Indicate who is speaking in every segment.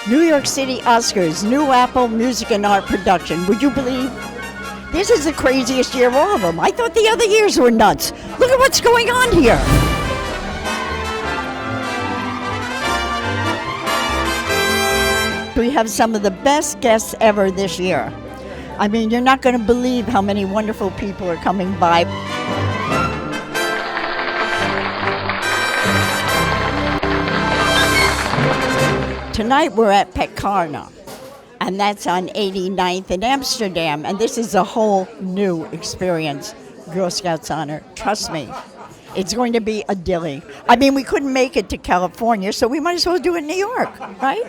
Speaker 1: New York City Oscars, new Apple Music and Art production. Would you believe? This is the craziest year of all of them. I thought the other years were nuts. Look at what's going on here. We have some of the best guests ever this year. I mean, you're not going to believe how many wonderful people are coming by. Tonight we're at Pekarna, and that's on 89th in Amsterdam, and this is a whole new experience. Girl Scouts honor, trust me. It's going to be a dilly. I mean, we couldn't make it to California, so we might as well do it in New York, right?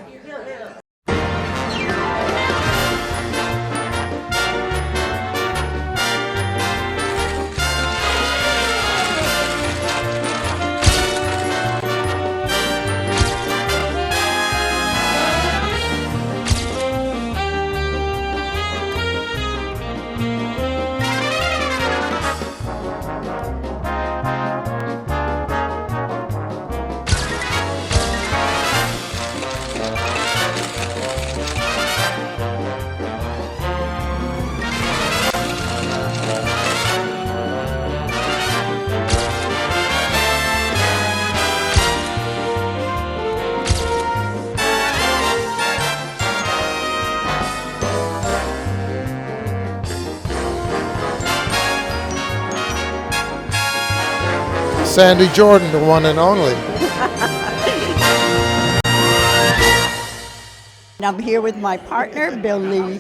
Speaker 2: Sandy Jordan, the one and only.
Speaker 1: I'm here with my partner, Billy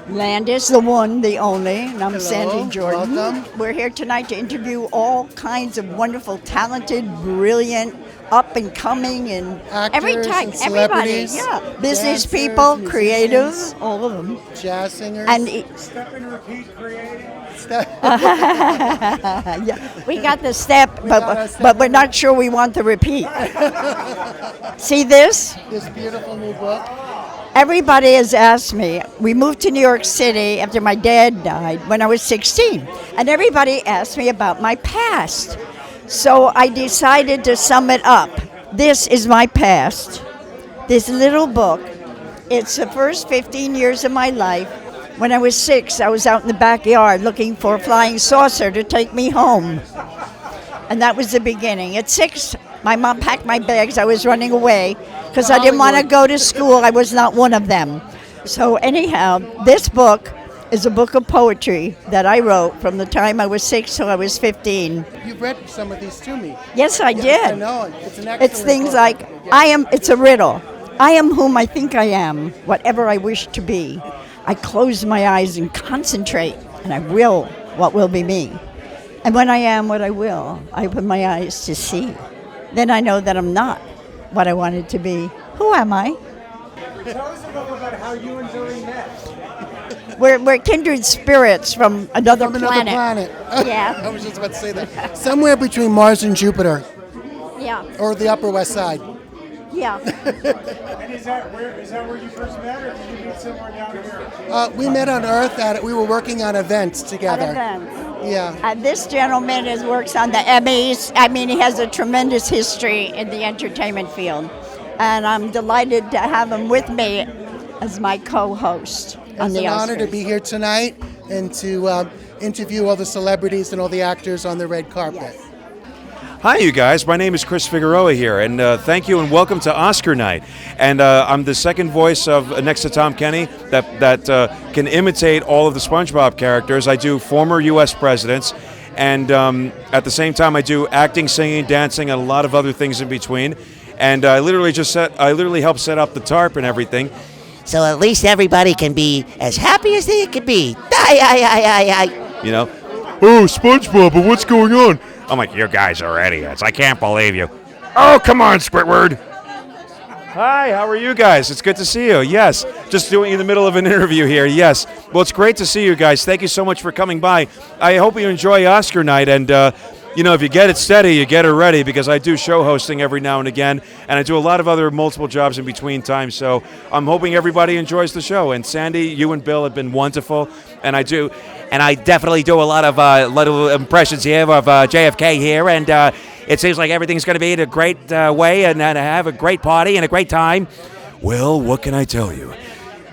Speaker 1: Lanndis, the one, the only, and I'm
Speaker 2: Hello,
Speaker 1: Sandy Jordan.
Speaker 2: welcome.
Speaker 1: We're here tonight to interview all kinds of wonderful, talented, brilliant, up and coming, and every
Speaker 2: Actors
Speaker 1: type,
Speaker 2: and
Speaker 1: everybody,
Speaker 2: celebrities,
Speaker 1: yeah, business
Speaker 2: dancers,
Speaker 1: people,
Speaker 2: musicians,
Speaker 1: creatives, all of them.
Speaker 2: Jazz singers.
Speaker 1: And
Speaker 3: Step and repeat creating.
Speaker 1: yeah, we got the step,
Speaker 2: got our step.
Speaker 1: but we're not sure we want the repeat. See this?
Speaker 2: This beautiful new book.
Speaker 1: Everybody has asked me, we moved to New York City after my dad died when I was 16, and everybody asked me about my past. So I decided to sum it up. This is my past. This little book, it's the first 15 years of my life. When I was 6, I was out in the backyard looking for a flying saucer to take me home. And that was the beginning. At 6, my mom packed my bags. I was running away because I didn't want to go to school. I was not one of them. So anyhow, this book is a book of poetry that I wrote from the time I was 6 till I was 15.
Speaker 2: You've read some of these to me.
Speaker 1: Yes, I did.
Speaker 2: I know. It's an excellent
Speaker 1: It's things
Speaker 2: book.
Speaker 1: like, it's a riddle. I am whom I think I am, whatever I wish to be. I close my eyes and concentrate, and I will what will be me. And when I am what I will, I open my eyes to see. Then I know that I'm not what I wanted to be. Who am I?
Speaker 3: Tell us a little about how you and Zoe met.
Speaker 1: We're kindred spirits from another
Speaker 2: From another
Speaker 1: planet.
Speaker 2: planet.
Speaker 1: Yeah.
Speaker 2: I was just about to say that. Somewhere between Mars and Jupiter,
Speaker 1: Yeah,
Speaker 2: or the Upper West Side.
Speaker 1: yeah.
Speaker 3: And is that where you first met, or did you meet somewhere down here?
Speaker 2: We met on Earth. We were working on events together.
Speaker 1: Events.
Speaker 2: Yeah.
Speaker 1: This gentleman works on the Emmys. I mean, he has a tremendous history in the entertainment field. And I'm delighted to have him with me as my co-host on
Speaker 2: It's
Speaker 1: the
Speaker 2: an honor to
Speaker 1: Oscars.
Speaker 2: be here tonight and to interview all the celebrities and all the actors on the red carpet.
Speaker 1: Yes.
Speaker 4: Hi, you guys. My name is Chris Figueroa here, and thank you and welcome to Oscar Night. And I'm the second voice of next to Tom Kenny that can imitate all of the SpongeBob characters. I do former U.S. presidents, and at the same time, I do acting, singing, dancing, and a lot of other things in between. And I literally helped set up the tarp and everything.
Speaker 5: So at least everybody can be as happy as they could be.
Speaker 4: You know, oh, SpongeBob, but what's going on? I'm like, you guys are idiots. I can't believe you. Oh, come on, Squidward. Hi, how are you guys? It's good to see you. Yes, just doing in the middle of an interview here. Yes. Well, it's great to see you guys. Thank you so much for coming by. I hope you enjoy Oscar night, and if you get it steady, you get it ready, because I do show hosting every now and again, and I do a lot of other multiple jobs in between times. So I'm hoping everybody enjoys the show. And Sandy, you and Bill have been wonderful, and I definitely do a lot of little impressions here of JFK here, and it seems like everything's going to be in a great way, and have a great party and a great time. Well, what can I tell you?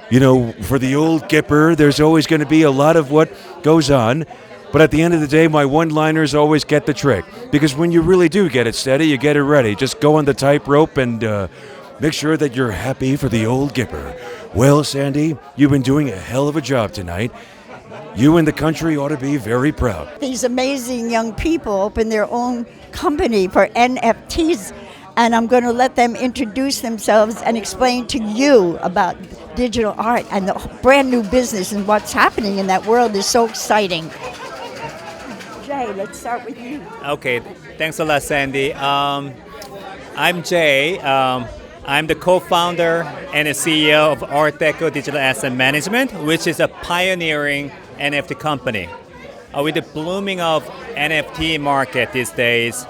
Speaker 4: You know, for the old Gipper, there's always going to be a lot of what goes on. But at the end of the day, my one-liners always get the trick. Because when you really do get it steady, you get it ready. Just go on the tightrope and make sure that you're happy for the old Gipper. Well, Sandy, you've been doing a hell of a job tonight. You and the country ought to be very proud.
Speaker 1: These amazing young people open their own company for NFTs, and I'm going to let them introduce themselves and explain to you about digital art and the brand new business and what's happening in that world is so exciting. Jay, let's start with you.
Speaker 6: Okay, thanks a lot, Sandy. I'm Jay. I'm the co-founder and the CEO of Deco Digital Asset Management, which is a pioneering NFT company. With the blooming of NFT market these days,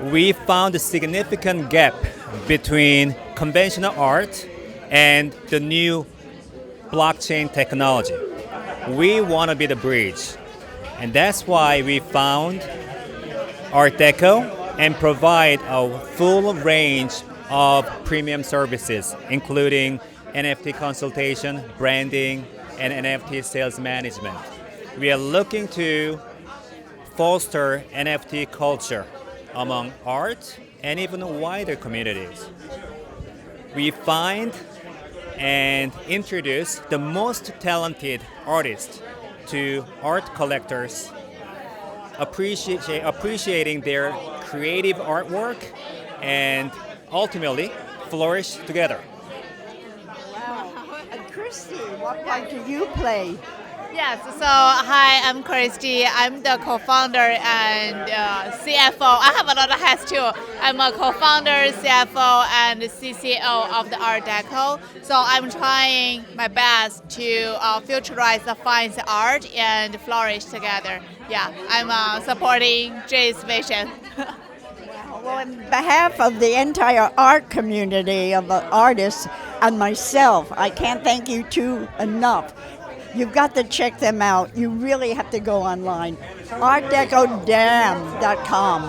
Speaker 6: we found a significant gap between conventional art and the new blockchain technology. We want to be the bridge, and that's why we found Art Deco and provide a full range of premium services, including NFT consultation, branding, and NFT sales management. We are looking to foster NFT culture among art and even wider communities. We find and introduce the most talented artists to art collectors, appreciating their creative artwork and ultimately flourish together.
Speaker 1: Wow. And Christy, what part do you play?
Speaker 7: Yes, so hi, I'm Christy. I'm the co-founder and CFO. I have another hat too. I'm a co-founder, CFO, and CCO of the Art Deco. So I'm trying my best to futurize the fine art and flourish together. Yeah, I'm supporting Jay's vision.
Speaker 1: Well, on behalf of the entire art community of artists and myself, I can't thank you two enough. You've got to check them out. You really have to go online. ArtDecoDam.com.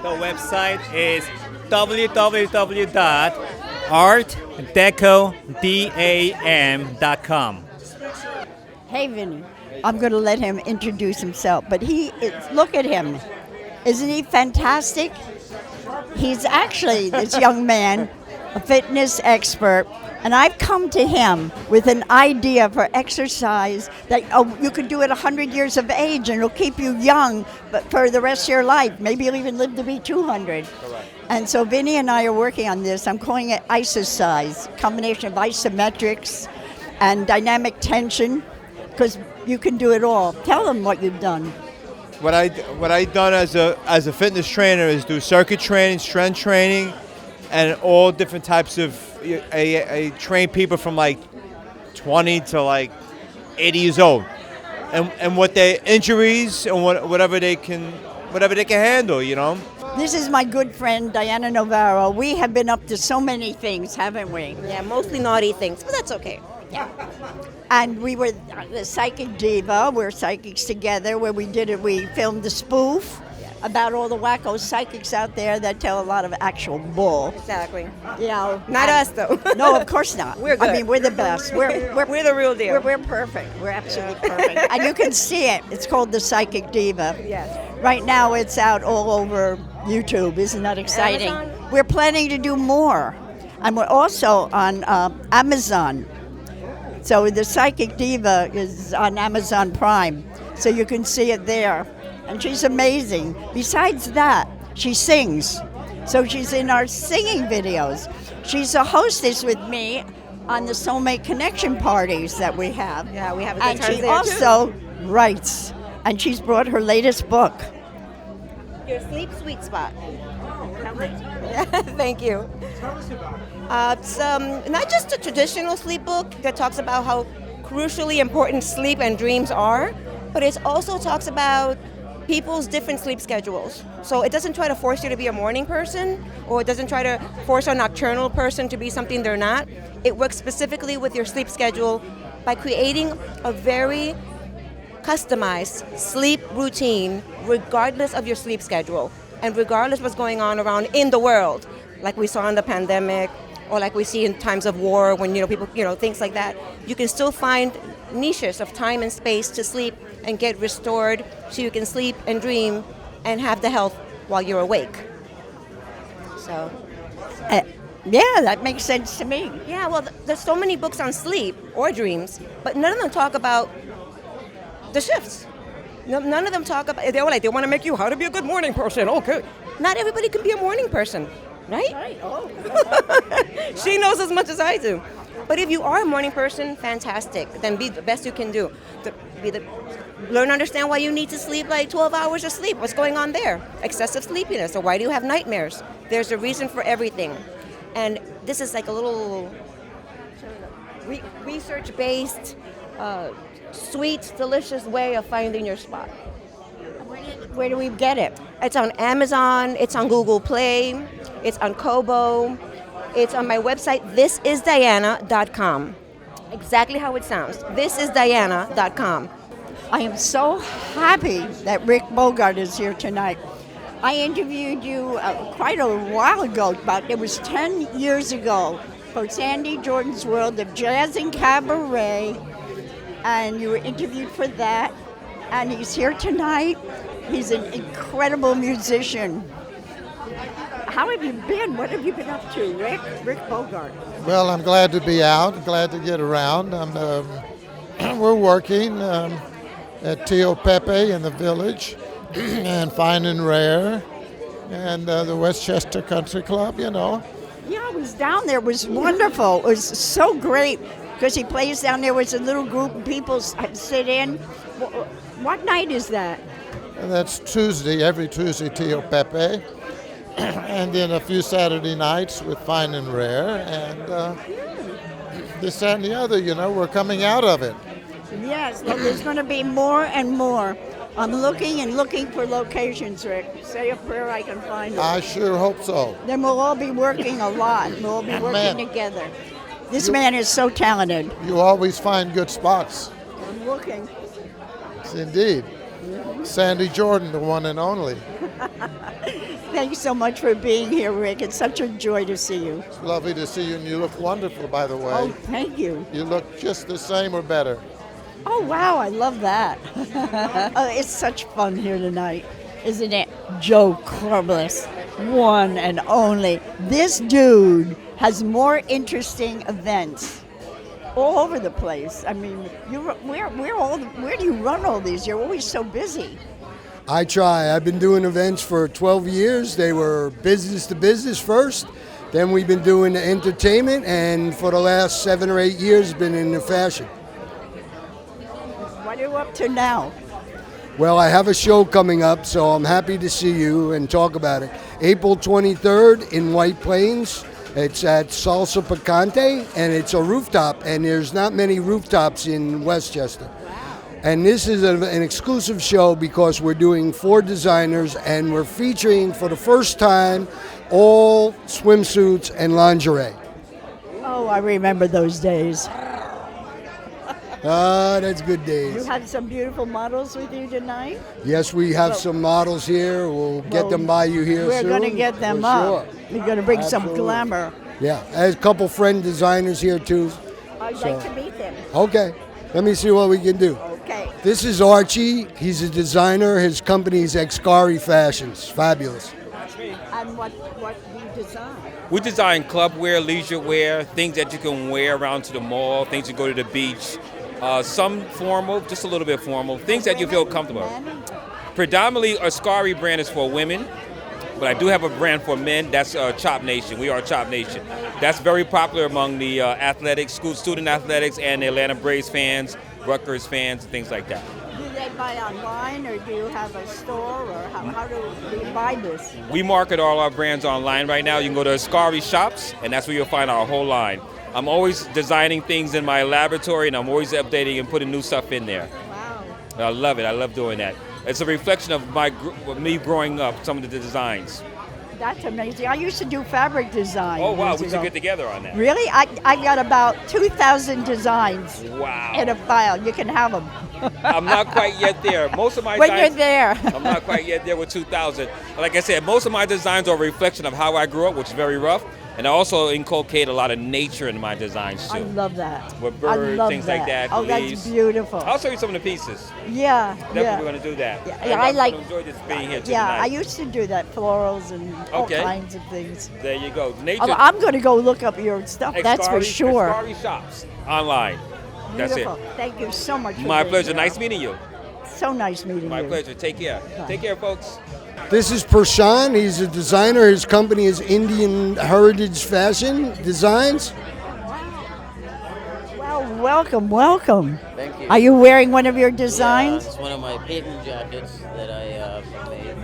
Speaker 6: The website is www.artdecodam.com.
Speaker 1: Hey, Vinny. I'm going to let him introduce himself, but look at him. Isn't he fantastic? He's actually, this young man, a fitness expert, and I've come to him with an idea for exercise that you could do at 100 years of age and it'll keep you young but for the rest of your life. Maybe you'll even live to be 200. Correct. And so Vinny and I are working on this. I'm calling it Isocize, combination of isometrics and dynamic tension, because you can do it all. Tell them what you've done.
Speaker 8: What I done as a fitness trainer is do circuit training, strength training, and all different types of. I train people from like 20 to like 80 years old, and what their injuries and whatever they can handle, you know.
Speaker 1: This is my good friend Diana Navarro. We have been up to so many things, haven't we?
Speaker 9: Yeah, mostly naughty things, but that's okay.
Speaker 1: Yeah. And we were the Psychic Diva. We're psychics together. Where we filmed the spoof about all the wacko psychics out there that tell a lot of actual bull.
Speaker 9: Exactly.
Speaker 1: You know,
Speaker 9: not us though.
Speaker 1: No, of course not.
Speaker 9: We're good.
Speaker 1: I mean, we're the best. We're
Speaker 9: the real deal.
Speaker 1: We're perfect. We're absolutely perfect. And you can see it. It's called the Psychic Diva.
Speaker 9: Yes.
Speaker 1: Right now, it's out all over YouTube. Isn't that exciting?
Speaker 9: Amazon?
Speaker 1: We're planning to do more, and we're also on Amazon. So the Psychic Diva is on Amazon Prime, so you can see it there. And she's amazing. Besides that, she sings. So she's in our singing videos. She's a hostess with me on the Soulmate Connection parties that we have.
Speaker 9: Yeah, we have a good
Speaker 1: And
Speaker 9: time
Speaker 1: she
Speaker 9: there
Speaker 1: also writes. And she's brought her latest book.
Speaker 9: Your sleep sweet spot. Thank you.
Speaker 3: Tell us about it.
Speaker 9: It's not just a traditional sleep book that talks about how crucially important sleep and dreams are, but it also talks about people's different sleep schedules. So it doesn't try to force you to be a morning person, or it doesn't try to force a nocturnal person to be something they're not. It works specifically with your sleep schedule by creating a very customized sleep routine regardless of your sleep schedule and regardless of what's going on around in the world, like we saw in the pandemic, or like we see in times of war when people things like that. You can still find niches of time and space to sleep and get restored, so you can sleep and dream and have the health while you're awake. So.
Speaker 1: Yeah, that makes sense to me.
Speaker 9: Yeah, well, there's so many books on sleep or dreams, but none of them talk about the shifts. None of them talk about. They want to make you how to be a good morning person. Okay, not everybody can be a morning person, right?
Speaker 1: Right. Oh.
Speaker 9: She knows as much as I do. But if you are a morning person, fantastic. Then be the best you can do. Learn to understand why you need to sleep like 12 hours of sleep. What's going on there? Excessive sleepiness. Or why do you have nightmares? There's a reason for everything. And this is like a little research-based, sweet, delicious way of finding your spot.
Speaker 1: Where do we get it?
Speaker 9: It's on Amazon. It's on Google Play. It's on Kobo. It's on my website, thisisdiana.com. Exactly how it sounds. Thisisdiana.com.
Speaker 1: I am so happy that Rick Bogart is here tonight. I interviewed you quite a while ago, it was 10 years ago, for Sandy Jordan's World of Jazz and Cabaret, and you were interviewed for that, and he's here tonight. He's an incredible musician. How have you been? What have you been up to, Rick? Rick Bogart.
Speaker 10: Well, I'm glad to be out, glad to get around. We're working at Tio Pepe in the Village, and Fine and Rare, and the Westchester Country Club,
Speaker 1: Yeah, I was down there. It was wonderful. It was so great because he plays down there with a little group of people sit in. What night is that?
Speaker 10: And that's Tuesday, every Tuesday, Tio Pepe, and then a few Saturday nights with Fine and Rare, and this, that, and the other, we're coming out of it.
Speaker 1: Yes, well, there's going to be more and more. I'm looking for locations, Rick. Say a prayer, I can find it.
Speaker 10: I sure hope so.
Speaker 1: Then we'll all be working a lot. We'll all be working together. This man is so talented.
Speaker 10: You always find good spots.
Speaker 1: I'm looking.
Speaker 10: Yes, indeed. Sandy Jordan, the one and only.
Speaker 1: Thanks so much for being here, Rick. It's such a joy to see you.
Speaker 10: It's lovely to see you, and you look wonderful, by the way.
Speaker 1: Oh, thank you.
Speaker 10: You look just the same or better.
Speaker 1: Oh, wow, I love that. It's such fun here tonight, isn't it? Joe Corbles, one and only. This dude has more interesting events all over the place. I mean, where do you run all these? You're always so busy.
Speaker 11: I try. I've been doing events for 12 years. They were business to business first. Then we've been doing entertainment, and for the last 7 or 8 years, been in the fashion.
Speaker 1: What are you up to now?
Speaker 11: Well, I have a show coming up, so I'm happy to see you and talk about it. April 23rd in White Plains. It's at Salsa Picante, and it's a rooftop, and there's not many rooftops in Westchester. And this is an exclusive show because we're doing 4 designers, and we're featuring for the first time all swimsuits and lingerie.
Speaker 1: Oh, I remember those days.
Speaker 11: Ah, that's good days.
Speaker 1: You had some beautiful models with you tonight?
Speaker 11: Yes, we have some models here. We'll get them by you here
Speaker 1: soon. We're going to get them up.
Speaker 11: Sure.
Speaker 1: We're going to bring some glamour.
Speaker 11: Yeah, there's a couple friend designers here too.
Speaker 1: I'd like to meet them.
Speaker 11: Okay, let me see what we can do.
Speaker 1: Okay.
Speaker 11: This is Archie. He's a designer. His company's Excari Fashions. Fabulous.
Speaker 1: And what do you design?
Speaker 12: We design club wear, leisure wear, things that you can wear around to the mall, things you go to the beach. Some formal, just a little bit formal, things that you feel comfortable. Predominantly, Excari brand is for women, but I do have a brand for men. That's Chop Nation. We are Chop Nation. That's very popular among the athletics, student athletics, and the Atlanta Braves fans, Rutgers fans, and things like that.
Speaker 1: Do they buy online, or do you have a store, or how do you buy this?
Speaker 12: We market all our brands online right now. You can go to Excari Shops, and that's where you'll find our whole line. I'm always designing things in my laboratory, and I'm always updating and putting new stuff in there.
Speaker 1: Wow.
Speaker 12: I love it. I love doing that. It's a reflection of me growing up, some of the designs.
Speaker 1: That's amazing. I used to do fabric design.
Speaker 12: Oh, wow. We should get together on that.
Speaker 1: Really? I got about 2,000 designs in a file. You can have them.
Speaker 12: I'm not quite yet there. Most of my
Speaker 1: when you're there.
Speaker 12: I'm not quite yet there with 2,000. Like I said, most of my designs are a reflection of how I grew up, which is very rough. And I also inculcate a lot of nature in my designs too.
Speaker 1: I love that.
Speaker 12: With
Speaker 1: I
Speaker 12: birds,
Speaker 1: love
Speaker 12: things like that.
Speaker 1: Oh,
Speaker 12: leaves.
Speaker 1: that's beautiful.
Speaker 12: I'll show you some of the pieces.
Speaker 1: Yeah,
Speaker 12: Definitely going to do that.
Speaker 1: Yeah, I like.
Speaker 12: enjoy this being here
Speaker 1: Yeah,
Speaker 12: tonight.
Speaker 1: I used to do that, florals and all
Speaker 12: Okay.
Speaker 1: kinds of things.
Speaker 12: There you go. Nature.
Speaker 1: I'm going to go look up your stuff. That's for sure.
Speaker 12: Exari shops online. That's
Speaker 1: Beautiful.
Speaker 12: it.
Speaker 1: Thank you so much. For
Speaker 12: My
Speaker 1: being
Speaker 12: pleasure.
Speaker 1: here.
Speaker 12: Nice meeting you.
Speaker 1: So nice meeting
Speaker 12: My
Speaker 1: you.
Speaker 12: pleasure. Take care.
Speaker 1: Bye.
Speaker 12: Take care, folks.
Speaker 11: This is Prashant. He's a designer. His company is Indian Heritage Fashion Designs.
Speaker 1: Well, welcome, welcome.
Speaker 13: Thank you.
Speaker 1: Are you wearing one of your designs?
Speaker 13: Yeah, it's one of my patent jackets that I made.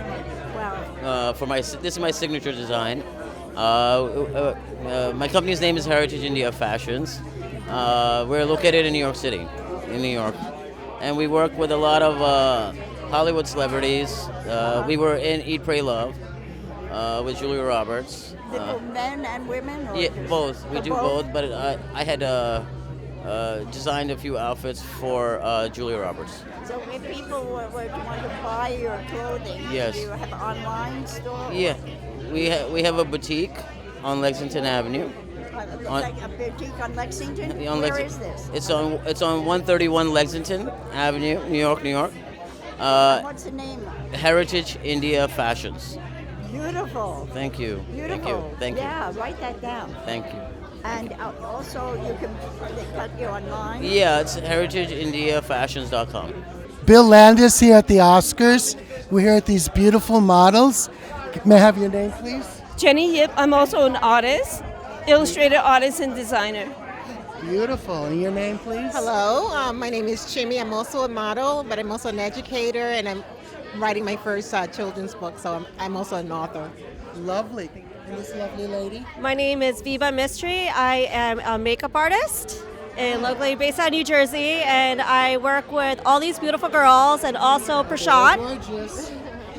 Speaker 1: Wow.
Speaker 13: This is my signature design. My company's name is Heritage India Fashions. We're located in New York City, in New York, and we work with a lot of Hollywood celebrities. We were in Eat, Pray, Love with Julia Roberts.
Speaker 1: For men and women? Or
Speaker 13: Yeah, both. We
Speaker 1: for
Speaker 13: do both, but I had designed a few outfits for Julia Roberts.
Speaker 1: So if people want to buy your clothing,
Speaker 13: Yes.
Speaker 1: do you have an online store?
Speaker 13: Yeah, we have a boutique on Lexington Avenue.
Speaker 1: Like a boutique on Lexington?
Speaker 13: On
Speaker 1: Where
Speaker 13: Lexi-
Speaker 1: is this?
Speaker 13: It's on 131 Lexington Avenue, New York, New York.
Speaker 1: What's the name?
Speaker 13: Heritage India Fashions.
Speaker 1: Beautiful.
Speaker 13: Thank you.
Speaker 1: Beautiful.
Speaker 13: Thank you. Thank you.
Speaker 1: Yeah, write that down.
Speaker 13: Thank you.
Speaker 1: And also, you can they cut you online.
Speaker 13: Yeah, it's heritageindiafashions.com.
Speaker 2: Bill Lanndis here at the Oscars. We're here at these beautiful models. May I have your name, please?
Speaker 14: Jenny Yip. I'm also an artist, illustrator artist and designer.
Speaker 2: Beautiful. And your name, please?
Speaker 15: Hello, my name is Chimmy. I'm also a model, but I'm also an educator, and I'm writing my first children's book, so I'm also an author.
Speaker 2: Lovely. And this lovely lady?
Speaker 16: My name is Viva Mystery. I am a makeup artist locally based out of New Jersey, and I work with all these beautiful girls and also Prashant
Speaker 2: Gorgeous.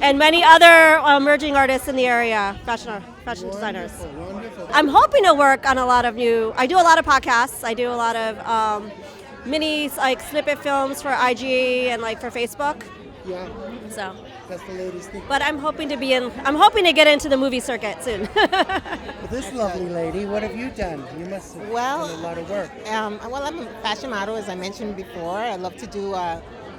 Speaker 16: and many other emerging artists in the area, fashion designers.
Speaker 2: Wonderful.
Speaker 16: I'm hoping to work on a lot of I do a lot of podcasts. I do a lot of mini like snippet films for IG and like for Facebook.
Speaker 2: Yeah.
Speaker 16: So.
Speaker 2: That's the latest thing.
Speaker 16: But I'm hoping to get into the movie circuit soon.
Speaker 2: This lovely lady, what have you done? You must have done a lot of work.
Speaker 15: Well, I'm a fashion model, as I mentioned before. I love to do,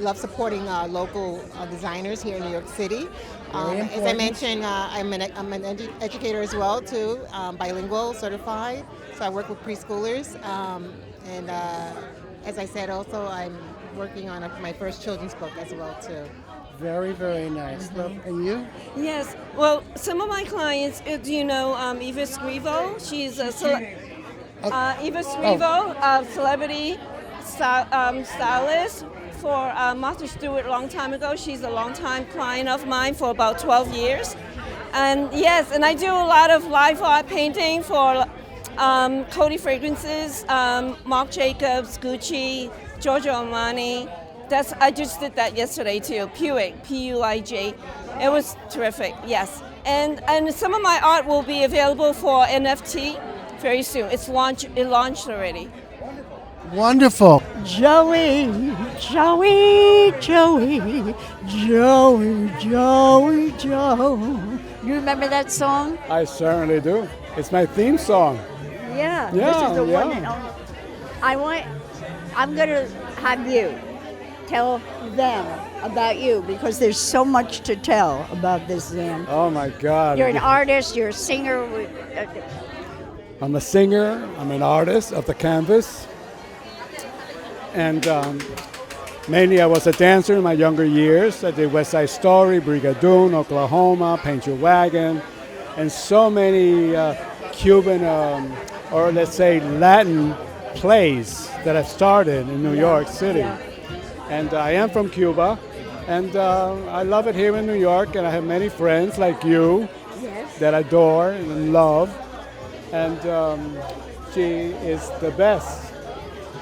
Speaker 15: love supporting local designers here in New York City. As I mentioned, I'm an educator as well too, bilingual, certified. So I work with preschoolers, and as I said, also I'm working on my first children's book as well too.
Speaker 2: Very, very nice. And you?
Speaker 14: Yes. Well, some of my clients, do you know Eva Scrivo? She's a Eva Scrivo, celebrity stylist for Martha Stewart a long time ago. She's a long-time client of mine for about 12 years. And yes, and I do a lot of live art painting for Coty Fragrances, Marc Jacobs, Gucci, Giorgio Armani. I just did that yesterday too. Puig, P-U-I-G. It was terrific. Yes, and some of my art will be available for NFT very soon. It launched already.
Speaker 2: Wonderful.
Speaker 1: Joey. You remember that song?
Speaker 17: I certainly do. It's my theme song.
Speaker 1: Yeah. This is the one
Speaker 17: yeah.
Speaker 1: that I'm going to have you tell them about you because there's so much to tell about this Zan.
Speaker 17: Oh my God.
Speaker 1: You're an artist, you're a singer.
Speaker 17: I'm a singer, I'm an artist of the canvas. And mainly I was a dancer in my younger years. I did West Side Story, Brigadoon, Oklahoma, Paint Your Wagon, and so many Cuban or let's say Latin plays that I've started in New York City.
Speaker 1: Yeah.
Speaker 17: And I am from Cuba, and I love it here in New York, and I have many friends like you that I adore and love, and she is the best.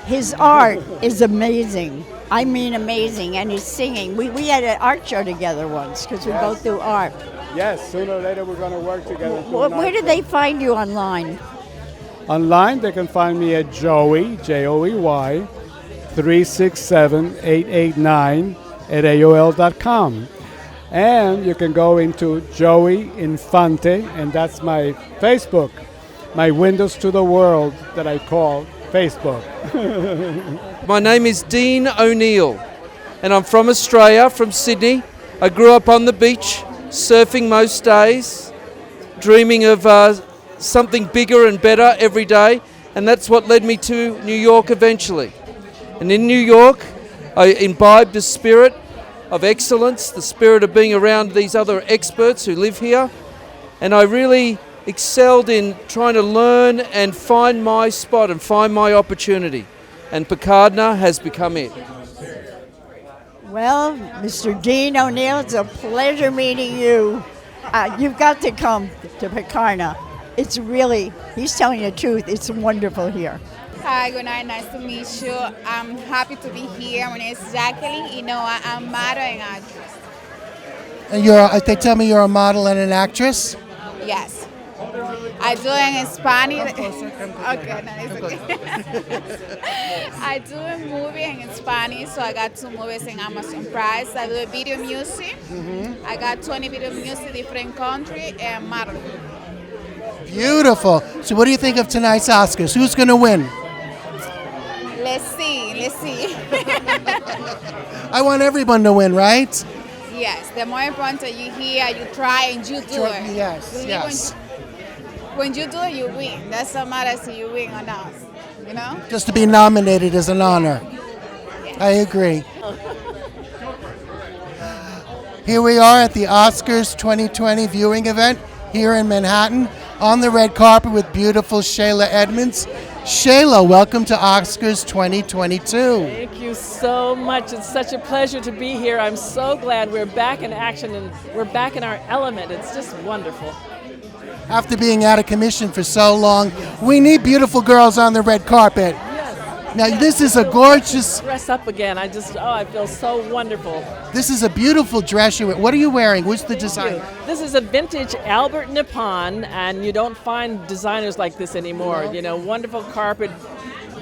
Speaker 1: His art is amazing. I mean amazing, and his singing. We had an art show together once because we both do art.
Speaker 17: Yes, sooner or later we're going to work together.
Speaker 1: Where do they find you online?
Speaker 17: Online, they can find me at Joey, Joey, 367-889 at AOL.com. And you can go into Joey Infante, and that's my Facebook. my windows to the world that I call Facebook.
Speaker 18: My name is Dean ONeill, and I'm from Australia, from Sydney. I grew up on the beach, surfing most days, dreaming of something bigger and better every day, and that's what led me to New York eventually. And in New York, I imbibed the spirit of excellence, the spirit of being around these other experts who live here, and I really excelled in trying to learn and find my spot and find my opportunity, and Pekarna has become it.
Speaker 1: Well, Mr. Dean ONeill, it's a pleasure meeting you. You've got to come to Pekarna. It's really, he's telling the truth, it's wonderful here.
Speaker 19: Hi, good night, nice to meet you. I'm happy to be here. My name is Jacqueline. You know, I'm a model and actress.
Speaker 2: And they tell me you're a model and an actress?
Speaker 19: Yes. I do it in Spanish. Okay, nice. I do a movie in Spanish, so I got 2 movies in Amazon Prime. I do video music. I got 20 video music, different country, and model.
Speaker 2: Beautiful. So what do you think of tonight's Oscars? Who's going to win?
Speaker 19: Let's see.
Speaker 2: I want everyone to win, right?
Speaker 19: Yes, the more important you hear, you try, and you do it.
Speaker 2: Yes, yes.
Speaker 19: When you do it, you win. That's no matter if you win or not, you know?
Speaker 2: Just to be nominated is an honor. I agree. Here we are at the Oscars 2020 viewing event here in Manhattan on the red carpet with beautiful Shayla Edmonds. Shayla, welcome to Oscars 2022.
Speaker 20: Thank you so much. It's such a pleasure to be here. I'm so glad we're back in action and we're back in our element. It's just wonderful.
Speaker 2: After being out of commission for so long, we need beautiful girls on the red carpet.
Speaker 20: Yes.
Speaker 2: Now, this is a gorgeous...
Speaker 20: Dress up again. I feel so wonderful.
Speaker 2: This is a beautiful dress you wear. What are you wearing? What's the design?
Speaker 20: This is a vintage Albert Nippon, and you don't find designers like this anymore.
Speaker 2: No.
Speaker 20: You know, wonderful carpet,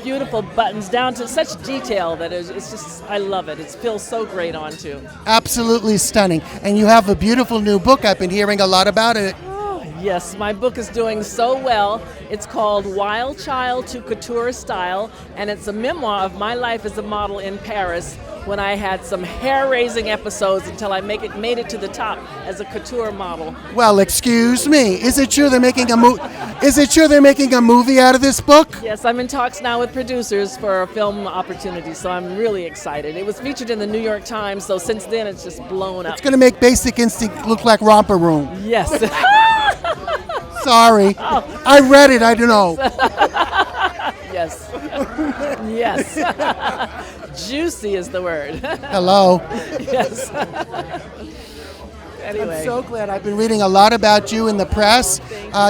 Speaker 20: beautiful buttons, down to such detail that it's just, I love it. It feels so great on too.
Speaker 2: Absolutely stunning. And you have a beautiful new book. I've been hearing a lot about it.
Speaker 20: Yes, my book is doing so well. It's called Wild Child to Couture Style, and it's a memoir of my life as a model in Paris when I had some hair-raising episodes until I made it to the top as a couture model.
Speaker 2: Well, excuse me. Is it true they're making a movie out of this book?
Speaker 20: Yes, I'm in talks now with producers for a film opportunity, so I'm really excited. It was featured in the New York Times, so since then it's just blown up.
Speaker 2: It's going to make Basic Instinct look like Romper Room.
Speaker 20: Yes.
Speaker 2: Sorry.
Speaker 20: Oh.
Speaker 2: I read it. I don't know.
Speaker 20: Yes. Yes. Juicy is the word.
Speaker 2: Hello.
Speaker 20: Yes. Anyway.
Speaker 2: I'm so glad. I've been reading a lot about you in the press.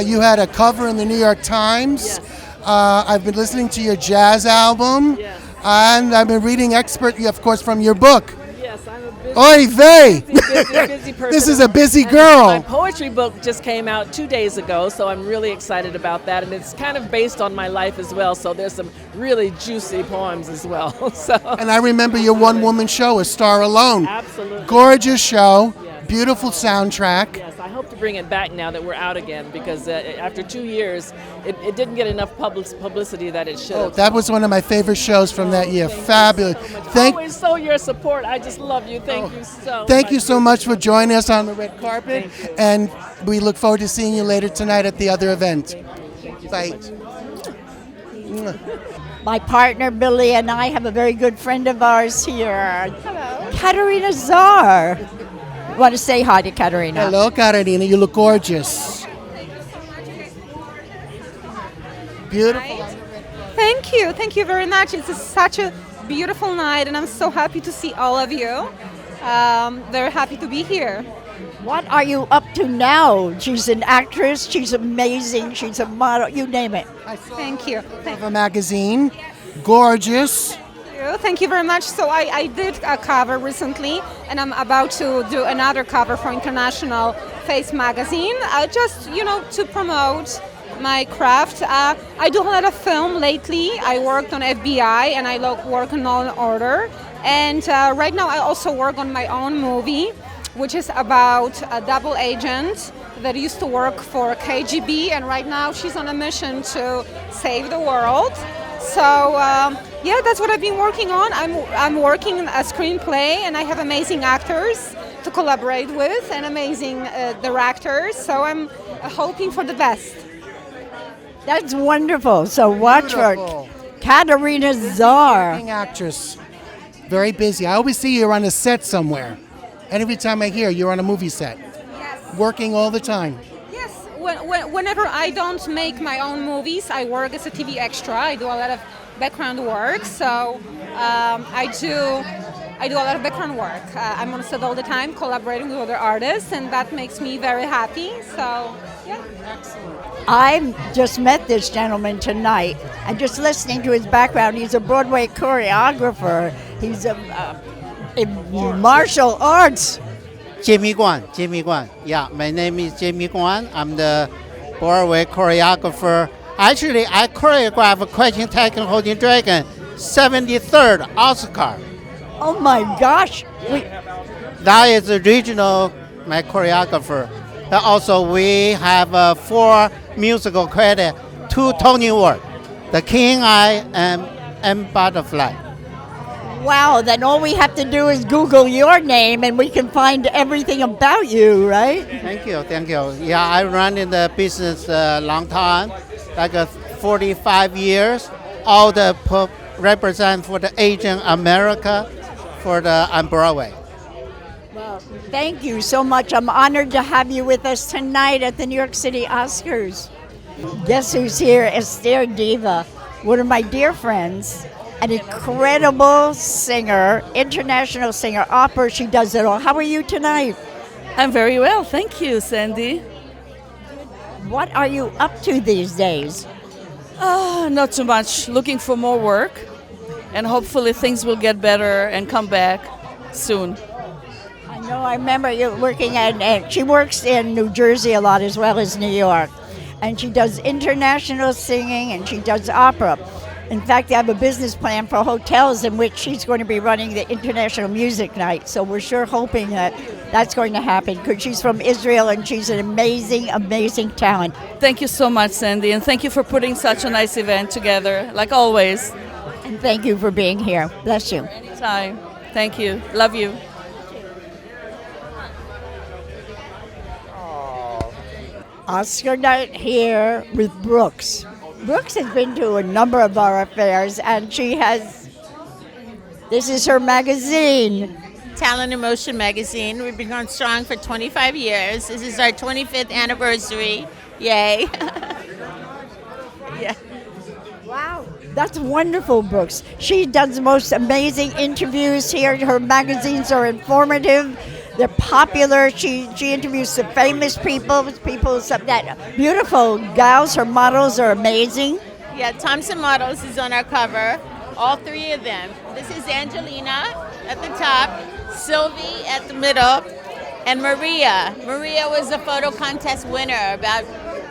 Speaker 2: You had a cover in the New York Times.
Speaker 20: Yes.
Speaker 2: I've been listening to your jazz album.
Speaker 20: Yes.
Speaker 2: And I've been reading expertly, of course, from your book.
Speaker 20: Yes, I'm a busy,
Speaker 2: Oy vey!
Speaker 20: busy person.
Speaker 2: This is a busy girl.
Speaker 20: My poetry book just came out 2 days ago, so I'm really excited about that. And it's kind of based on my life as well, so there's some really juicy poems as well.
Speaker 2: And I remember your one-woman show, A Star Alone.
Speaker 20: Absolutely.
Speaker 2: Gorgeous show, beautiful soundtrack.
Speaker 20: Yes, I hope to bring it back now that we're out again, because after 2 years, it didn't get enough publicity that it should have.
Speaker 2: That was one of my favorite shows from that year. Fabulous.
Speaker 20: Always so your support. I just love you. Thank you so much.
Speaker 2: Thank you so much for joining us on the red carpet, and we look forward to seeing you later tonight at the other event. Bye.
Speaker 1: My partner Billy and I have a very good friend of ours here. Hello. Katarina Czar. Want to say hi to Katarina?
Speaker 2: Hello, Katarina. You look gorgeous. Beautiful.
Speaker 21: Thank you. Thank you very much. It's such a beautiful night, and I'm so happy to see all of you. Very happy to be here.
Speaker 1: What are you up to now? She's an actress. She's amazing. She's a model. You name it.
Speaker 21: Thank you.
Speaker 2: Of a magazine. Gorgeous.
Speaker 21: Thank you very much. So I did a cover recently, and I'm about to do another cover for International Face magazine, just, to promote my craft. I do a lot of film lately. I worked on FBI, and I work on Law and Order. And right now I also work on my own movie, which is about a double agent that used to work for KGB, and right now she's on a mission to save the world. So yeah, that's what I've been working on. I'm working a screenplay, and I have amazing actors to collaborate with and amazing directors. So I'm hoping for the best.
Speaker 1: That's wonderful. So watch for Katarina Czar.
Speaker 2: Actress, very busy. I always see you on a set somewhere. And every time I hear you're on a movie set.
Speaker 21: Yes.
Speaker 2: Working all the time.
Speaker 21: Yes. Whenever I don't make my own movies, I work as a TV extra. I do a lot of background work. So I do a lot of background work. I'm on set all the time, collaborating with other artists, and that makes me very happy. So yeah.
Speaker 2: Excellent.
Speaker 1: I just met this gentleman tonight, and just listening to his background, he's a Broadway choreographer. He's a martial arts.
Speaker 5: Guan. Yeah, my name is Guan. I'm the Broadway choreographer. Actually, I choreographed Question Tag and Holding Dragon 73rd Oscar.
Speaker 1: Oh my gosh.
Speaker 5: That is the regional, my choreographer. But also we have 4 musical credits, 2 Tony Awards, The King Eye and Butterfly.
Speaker 1: Wow, then all we have to do is Google your name and we can find everything about you, right?
Speaker 5: Thank you. Yeah, I run in the business a long time, like 45 years. All the represent for the Asian America on Broadway.
Speaker 1: Well, thank you so much. I'm honored to have you with us tonight at the New York City Oscars. Guess who's here? Stair Diva, one of my dear friends, an incredible singer, international singer, opera. She does it all. How are you tonight?
Speaker 22: I'm very well, thank you, Sandy.
Speaker 1: What are you up to these days?
Speaker 22: Not too much. Looking for more work, and hopefully things will get better and come back soon.
Speaker 1: I know. I remember you working at. She works in New Jersey a lot as well as New York, and she does international singing and she does opera. In fact, they have a business plan for hotels in which she's going to be running the International Music Night. So we're sure hoping that that's going to happen because she's from Israel and she's an amazing, amazing talent.
Speaker 22: Thank you so much, Sandy, and thank you for putting such a nice event together, like always.
Speaker 1: And thank you for being here. Bless you.
Speaker 22: Anytime. Thank you. Love you.
Speaker 1: Oscar night here with Brooks. Brooks has been to a number of our affairs, and this is her magazine.
Speaker 23: Talent and Motion magazine. We've been going strong for 25 years. This is our 25th anniversary. Yay.
Speaker 1: Yeah. Wow, that's wonderful, Brooks. She does the most amazing interviews here. Her magazines are informative. They're popular. She interviews the famous people that beautiful gals. Her models are amazing.
Speaker 23: Yeah, Thompson Models is on our cover. All 3 of them. This is Angelina at the top, Sylvie at the middle, and Maria. Maria was a photo contest winner about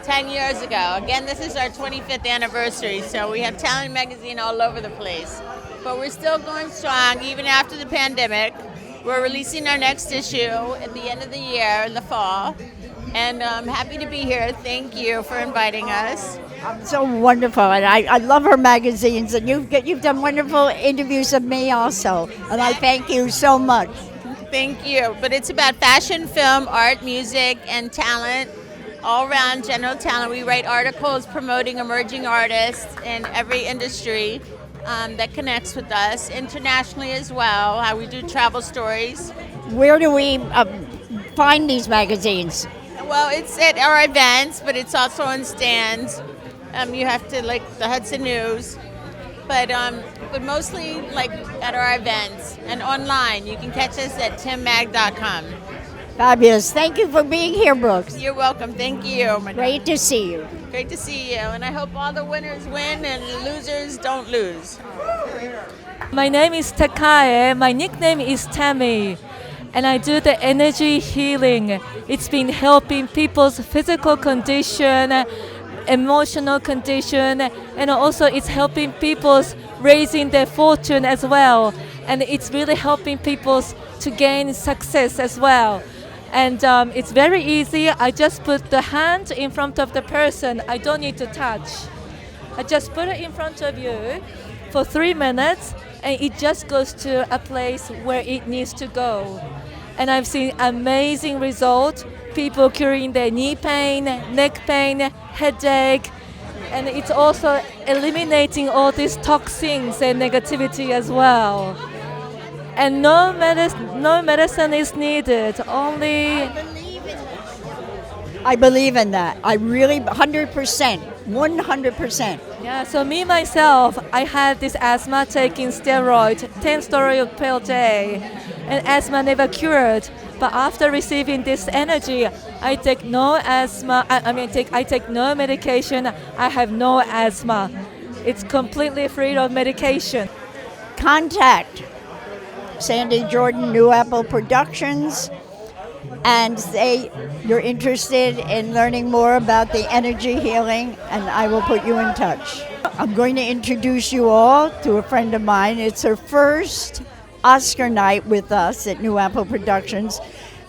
Speaker 23: 10 years ago. Again, this is our 25th anniversary, so we have Talent magazine all over the place. But we're still going strong even after the pandemic. We're releasing our next issue at the end of the year in the fall, and I'm happy to be here. Thank you for inviting us.
Speaker 1: So wonderful, and I love her magazines, and you've done wonderful interviews of me also, and I thank you so much.
Speaker 23: Thank you. But it's about fashion, film, art, music, and talent, all around general talent. We write articles promoting emerging artists in every industry that connects with us, internationally as well, how we do travel stories.
Speaker 1: Where do we find these magazines?
Speaker 23: Well, it's at our events, but it's also on stands. You have to, like the Hudson News, but mostly like at our events and online. You can catch us at timmag.com.
Speaker 1: Fabulous. Thank you for being here, Brooks.
Speaker 23: You're welcome. Thank you.
Speaker 1: Great to see you.
Speaker 23: Great to see you, and I hope all the winners win and losers don't lose.
Speaker 24: My name is Takae. My nickname is Tammy, and I do the energy healing. It's been helping people's physical condition, emotional condition, and also it's helping people's raising their fortune as well. And it's really helping people to gain success as well. And it's very easy. I just put the hand in front of the person. I don't need to touch. I just put it in front of you for 3 minutes, and it just goes to a place where it needs to go. And I've seen amazing results. People curing their knee pain, neck pain, headache, and it's also eliminating all these toxins and negativity as well. And no medicine is needed, only...
Speaker 1: I believe in that. I really, 100%, 100%.
Speaker 24: Yeah, so me myself, I had this asthma taking steroid, 10 steroid per day, and asthma never cured. But after receiving this energy, I take no asthma. I take no medication. I have no asthma. It's completely free of medication.
Speaker 1: Contact Sandy Jordan, New Apple Productions, and say you're interested in learning more about the energy healing, and I will put you in touch. I'm going to introduce you all to a friend of mine. It's her first Oscar night with us at New Apple Productions,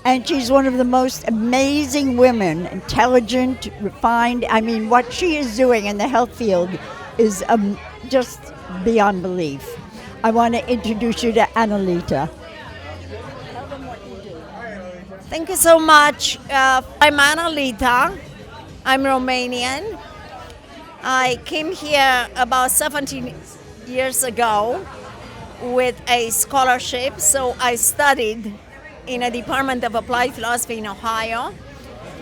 Speaker 1: and she's one of the most amazing women, intelligent, refined. I mean, what she is doing in the health field is just beyond belief. I want to introduce you to Analita.
Speaker 4: Thank you so much. I'm Analita. I'm Romanian. I came here about 17 years ago with a scholarship, so I studied in a Department of Applied Philosophy in Ohio.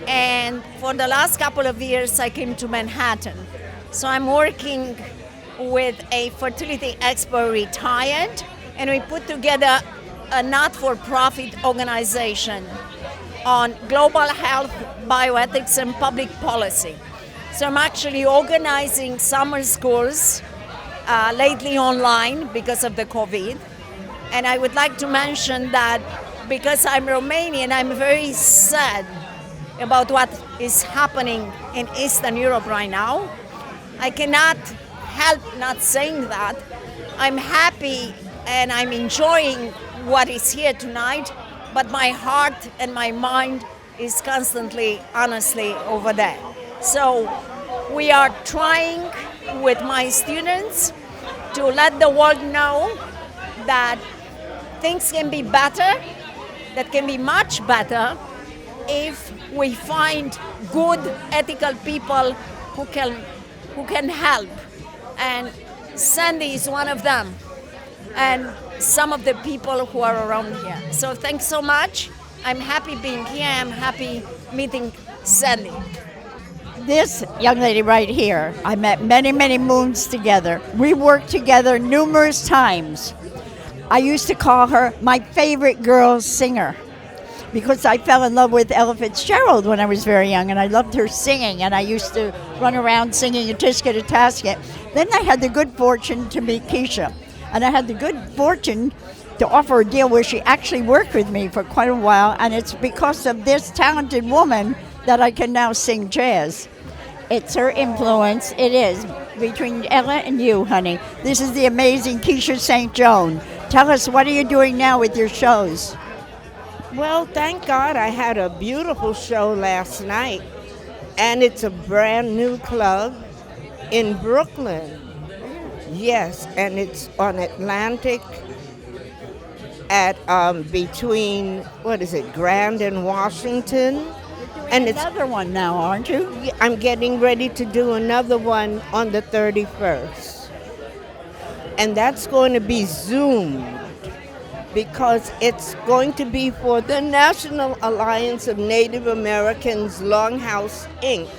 Speaker 4: And for the last couple of years, I came to Manhattan. So I'm working with a fertility expert retired, and we put together a not-for-profit organization on global health, bioethics, and public policy. So I'm actually organizing summer schools, lately online because of the COVID. And I would like to mention that because I'm Romanian, I'm very sad about what is happening in Eastern Europe right now. I cannot help not saying that. I'm happy and I'm enjoying what is here tonight, but my heart and my mind is constantly, honestly, over there. So we are trying with my students to let the world know that things can be better, that can be much better if we find good, ethical people who can help. And Sandy is one of them, and some of the people who are around here. So thanks so much. I'm happy being here. I'm happy meeting Sandy.
Speaker 1: This young lady right here, I met many, many moons together. We worked together numerous times. I used to call her my favorite girl singer because I fell in love with Ella Fitzgerald when I was very young, and I loved her singing, and I used to run around singing a Tisket a Tasket. Then I had the good fortune to meet Keisha, and I had the good fortune to offer a deal where she actually worked with me for quite a while, and it's because of this talented woman that I can now sing jazz. It's her influence. It is between Ella and you, honey. This is the amazing Keisha St Joan. Tell us, what are you doing now with your shows?
Speaker 6: Well, thank God I had a beautiful show last night, and it's a brand new club in Brooklyn. Yes, and it's on Atlantic at between, Grand and Washington. And it's
Speaker 1: another one now, aren't you?
Speaker 6: I'm getting ready to do another one on the 31st. And that's going to be Zoomed because it's going to be for the National Alliance of Native Americans, Longhouse, Inc.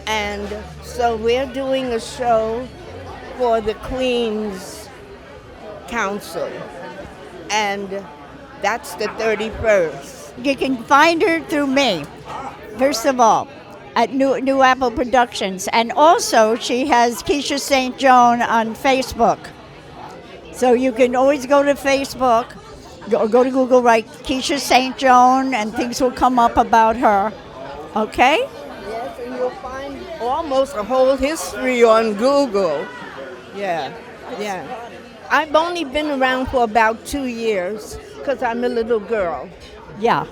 Speaker 6: And so we're doing a show for the Queen's Council, and that's the 31st.
Speaker 1: You can find her through me, first of all, at New Apple Productions. And also, she has Keisha St Joan on Facebook. So you can always go to Facebook, go to Google, write Keisha St Joan, and things will come up about her. Okay?
Speaker 6: Yes, and you'll find almost a whole history on Google. Yeah. I've only been around for about 2 years. because I'm a little girl.
Speaker 1: Yeah.